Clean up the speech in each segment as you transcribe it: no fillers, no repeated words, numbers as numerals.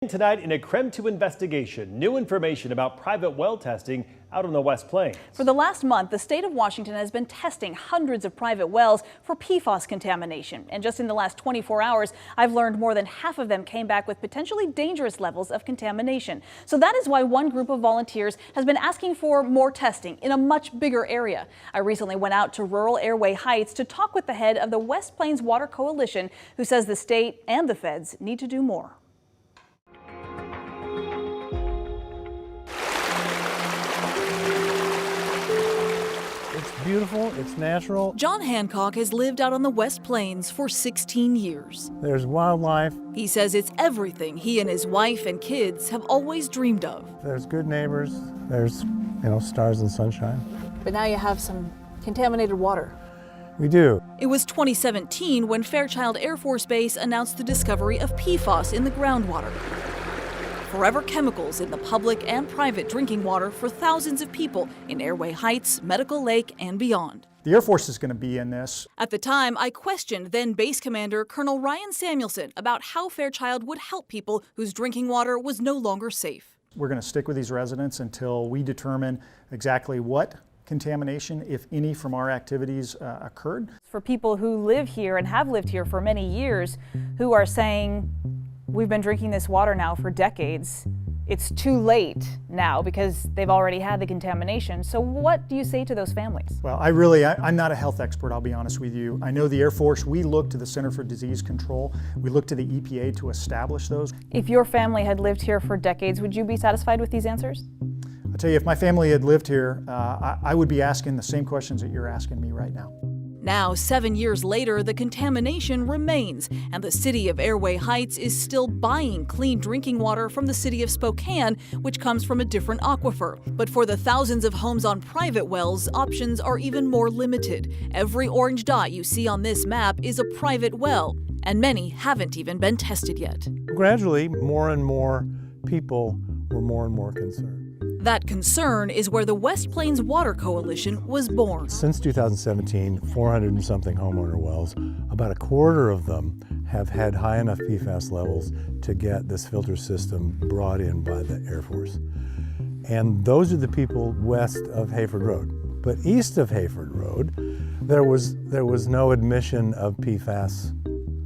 And tonight in a KREM 2 investigation, new information about private well testing out on the West Plains. For the last month, the state of Washington has been testing hundreds of private wells for PFAS contamination. And just in the last 24 hours, I've learned more than half of them came back with potentially dangerous levels of contamination. So that is why one group of volunteers has been asking for more testing in a much bigger area. I recently went out to rural Airway Heights to talk with the head of the West Plains Water Coalition, who says the state and the feds need to do more. It's beautiful, it's natural. John Hancock has lived out on the West Plains for 16 years. There's wildlife. He says it's everything he and his wife and kids have always dreamed of. There's good neighbors. There's, stars and sunshine. But now you have some contaminated water. We do. It was 2017 when Fairchild Air Force Base announced the discovery of PFAS in the groundwater. Forever chemicals in the public and private drinking water for thousands of people in Airway Heights, Medical Lake, and beyond. The Air Force is going to be in this. At the time, I questioned then Base Commander Colonel Ryan Samuelson about how Fairchild would help people whose drinking water was no longer safe. We're going to stick with these residents until we determine exactly what contamination, if any, from our activities occurred. For people who live here and have lived here for many years, who are saying, we've been drinking this water now for decades. It's too late now because they've already had the contamination. So what do you say to those families? Well, I'm not a health expert, I'll be honest with you. I know the Air Force, we look to the Center for Disease Control. We look to the EPA to establish those. If your family had lived here for decades, would you be satisfied with these answers? I'll tell you, if my family had lived here, I would be asking the same questions that you're asking me right now. Now, 7 years later, the contamination remains, and the city of Airway Heights is still buying clean drinking water from the city of Spokane, which comes from a different aquifer. But for the thousands of homes on private wells, options are even more limited. Every orange dot you see on this map is a private well, and many haven't even been tested yet. Gradually, more and more people were more and more concerned. That concern is where the West Plains Water Coalition was born. Since 2017, 400 and something homeowner wells, about a quarter of them have had high enough PFAS levels to get this filter system brought in by the Air Force. And those are the people west of Hayford Road. But east of Hayford Road, there was no admission of PFAS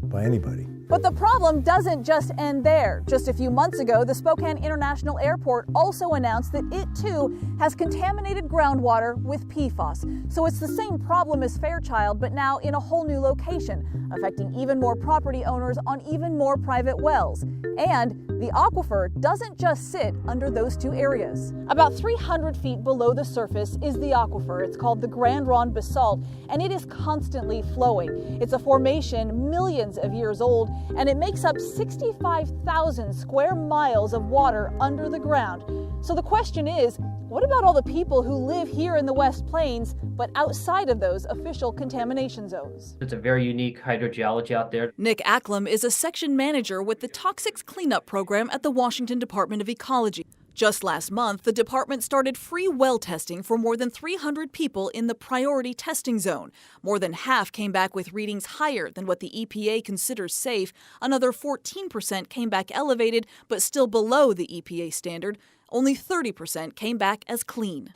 by anybody. But the problem doesn't just end there. Just a few months ago, the Spokane International Airport also announced that it too has contaminated groundwater with PFAS. So it's the same problem as Fairchild, but now in a whole new location, affecting even more property owners on even more private wells. And the aquifer doesn't just sit under those two areas. About 300 feet below the surface is the aquifer. It's called the Grand Ronde Basalt, and it is constantly flowing. It's a formation millions of years old, and it makes up 65,000 square miles of water under the ground. So the question is, what about all the people who live here in the West Plains, but outside of those official contamination zones? It's a very unique hydrogeology out there. Nick Acklam is a section manager with the Toxics Cleanup Program at the Washington Department of Ecology. Just last month, the department started free well testing for more than 300 people in the priority testing zone. More than half came back with readings higher than what the EPA considers safe. Another 14% came back elevated, but still below the EPA standard. Only 30% came back as clean.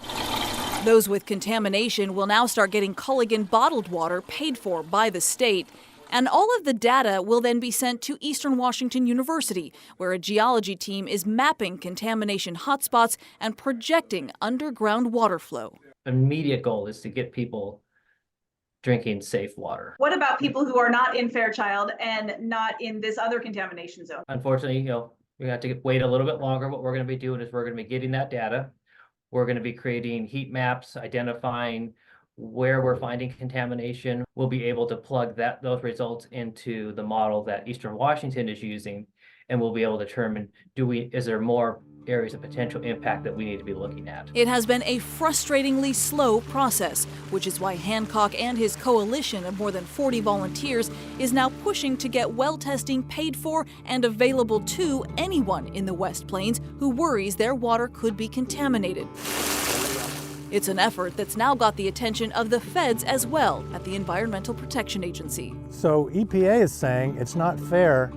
Those with contamination will now start getting Culligan bottled water paid for by the state. And all of the data will then be sent to Eastern Washington University, where a geology team is mapping contamination hotspots and projecting underground water flow. Immediate goal is to get people drinking safe water. What about people who are not in Fairchild and not in this other contamination zone? Unfortunately, we have to wait a little bit longer. What we're going to be doing is we're going to be getting that data. We're going to be creating heat maps, identifying where we're finding contamination. We'll be able to plug those results into the model that Eastern Washington is using, and we'll be able to determine, is there more areas of potential impact that we need to be looking at. It has been a frustratingly slow process, which is why Hancock and his coalition of more than 40 volunteers is now pushing to get well testing paid for and available to anyone in the West Plains who worries their water could be contaminated. It's an effort that's now got the attention of the feds as well at the Environmental Protection Agency. So EPA is saying it's not fair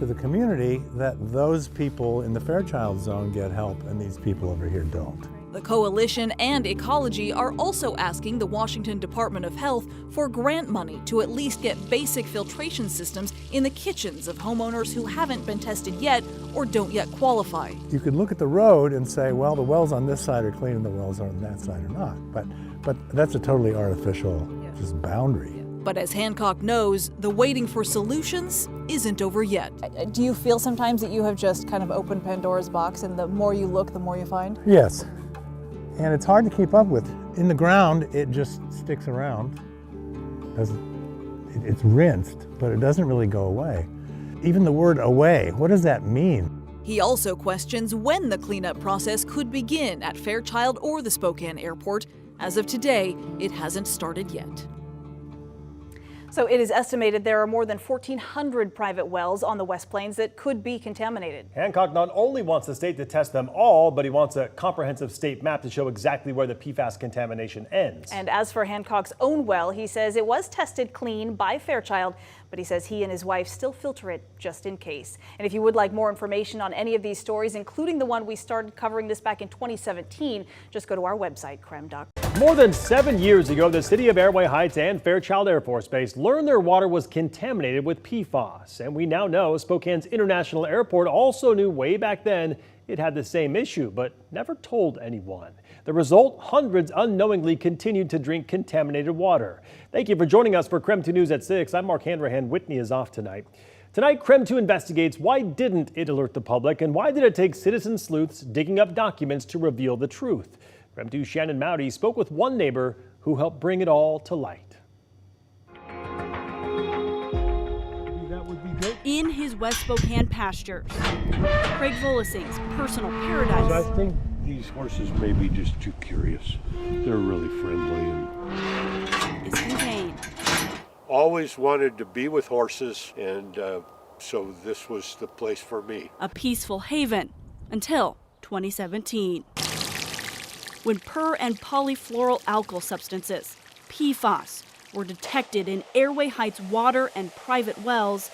to the community that those people in the Fairchild Zone get help and these people over here don't. The Coalition and Ecology are also asking the Washington Department of Health for grant money to at least get basic filtration systems in the kitchens of homeowners who haven't been tested yet or don't yet qualify. You could look at the road and say, well, the wells on this side are clean and the wells on that side are not. But that's a totally artificial just boundary. But as Hancock knows, the waiting for solutions isn't over yet. Do you feel sometimes that you have just kind of opened Pandora's box and the more you look, the more you find? Yes. And it's hard to keep up with. In the ground, it just sticks around. It's rinsed, but it doesn't really go away. Even the word away, what does that mean? He also questions when the cleanup process could begin at Fairchild or the Spokane Airport. As of today, it hasn't started yet. So it is estimated there are more than 1,400 private wells on the West Plains that could be contaminated. Hancock not only wants the state to test them all, but he wants a comprehensive state map to show exactly where the PFAS contamination ends. And as for Hancock's own well, he says it was tested clean by Fairchild, but he says he and his wife still filter it just in case. And if you would like more information on any of these stories, including the one we started covering this back in 2017, just go to our website, KREM.com. More than 7 years ago, the city of Airway Heights and Fairchild Air Force Base learned their water was contaminated with PFAS. And we now know Spokane's International Airport also knew way back then it had the same issue, but never told anyone. The result, hundreds unknowingly continued to drink contaminated water. Thank you for joining us for KREM 2 News at 6. I'm Mark Hanrahan. Whitney is off tonight. Tonight, KREM 2 investigates why didn't it alert the public and why did it take citizen sleuths digging up documents to reveal the truth. KREM 2's Shannon Moudy spoke with one neighbor who helped bring it all to light. In his West Spokane pastures, Craig Volasing's personal paradise. I think these horses may be just too curious. They're really friendly and Is contained. always wanted to be with horses, and so this was the place for me. A peaceful haven until 2017. When per and polyfluoroalkyl substances, PFAS, were detected in Airway Heights water and private wells,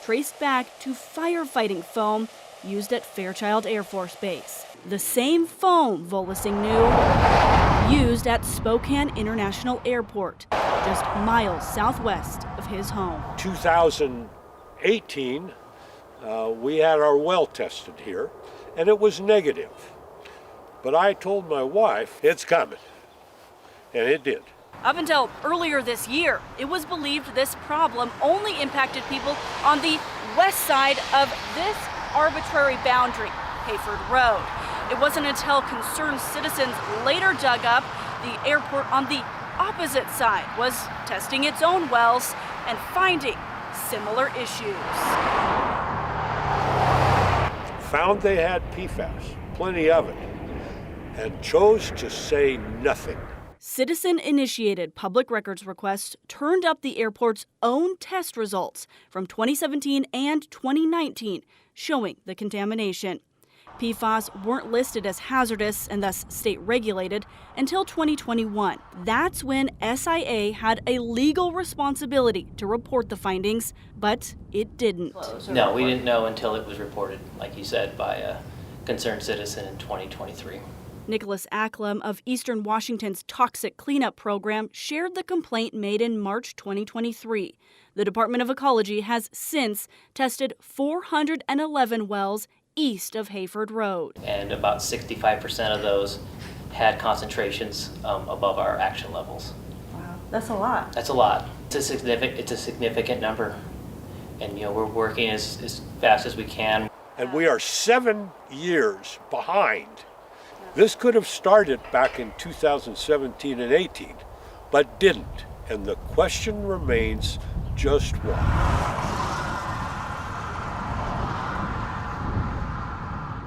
traced back to firefighting foam used at Fairchild Air Force Base. The same foam, Volasing knew, used at Spokane International Airport, just miles southwest of his home. 2018, we had our well tested here, and it was negative. But I told my wife, it's coming, and it did. Up until earlier this year, it was believed this problem only impacted people on the west side of this arbitrary boundary, Hayford Road. It wasn't until concerned citizens later dug up the airport on the opposite side was testing its own wells and finding similar issues. Found they had PFAS, plenty of it, and chose to say nothing. Citizen-initiated public records requests turned up the airport's own test results from 2017 and 2019, showing the contamination. PFAS weren't listed as hazardous and thus state-regulated until 2021. That's when SIA had a legal responsibility to report the findings, but it didn't. No, we didn't know until it was reported, like you said, by a concerned citizen in 2023. Nicholas Acklam of Eastern Washington's Toxic Cleanup Program shared the complaint made in March 2023. The Department of Ecology has since tested 411 wells east of Hayford Road. And about 65% of those had concentrations above our action levels. Wow, that's a lot. That's a lot. It's a significant number. And we're working as fast as we can. And we are 7 years behind. This could have started back in 2017 and 18, but didn't. And the question remains, just why?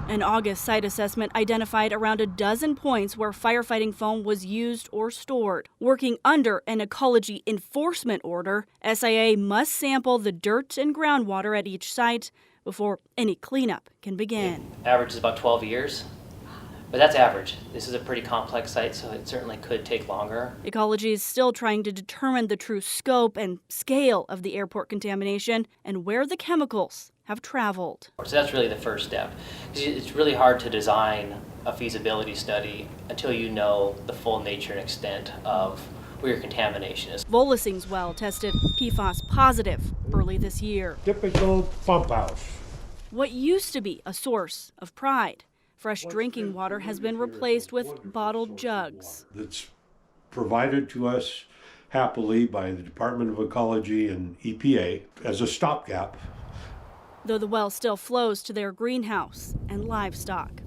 An August site assessment identified around a dozen points where firefighting foam was used or stored. Working under an ecology enforcement order, SIA must sample the dirt and groundwater at each site before any cleanup can begin. Average is about 12 years. But that's average. This is a pretty complex site, so it certainly could take longer. Ecology is still trying to determine the true scope and scale of the airport contamination and where the chemicals have traveled. So that's really the first step. It's really hard to design a feasibility study until you know the full nature and extent of where your contamination is. Volasing's well tested PFAS positive early this year. Typical pump house. What used to be a source of pride, fresh drinking water has been replaced with bottled jugs. That's provided to us happily by the Department of Ecology and EPA as a stopgap. Though the well still flows to their greenhouse and livestock.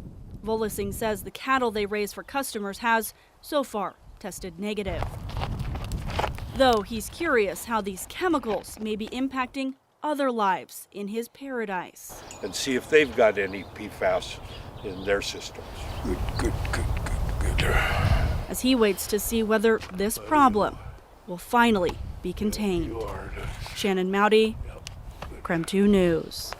Volasing says the cattle they raise for customers has, so far, tested negative. Though he's curious how these chemicals may be impacting other lives in his paradise. And see if they've got any PFAS in their systems. Good. As he waits to see whether this problem will finally be contained. Shannon Moudy, KREM 2 News.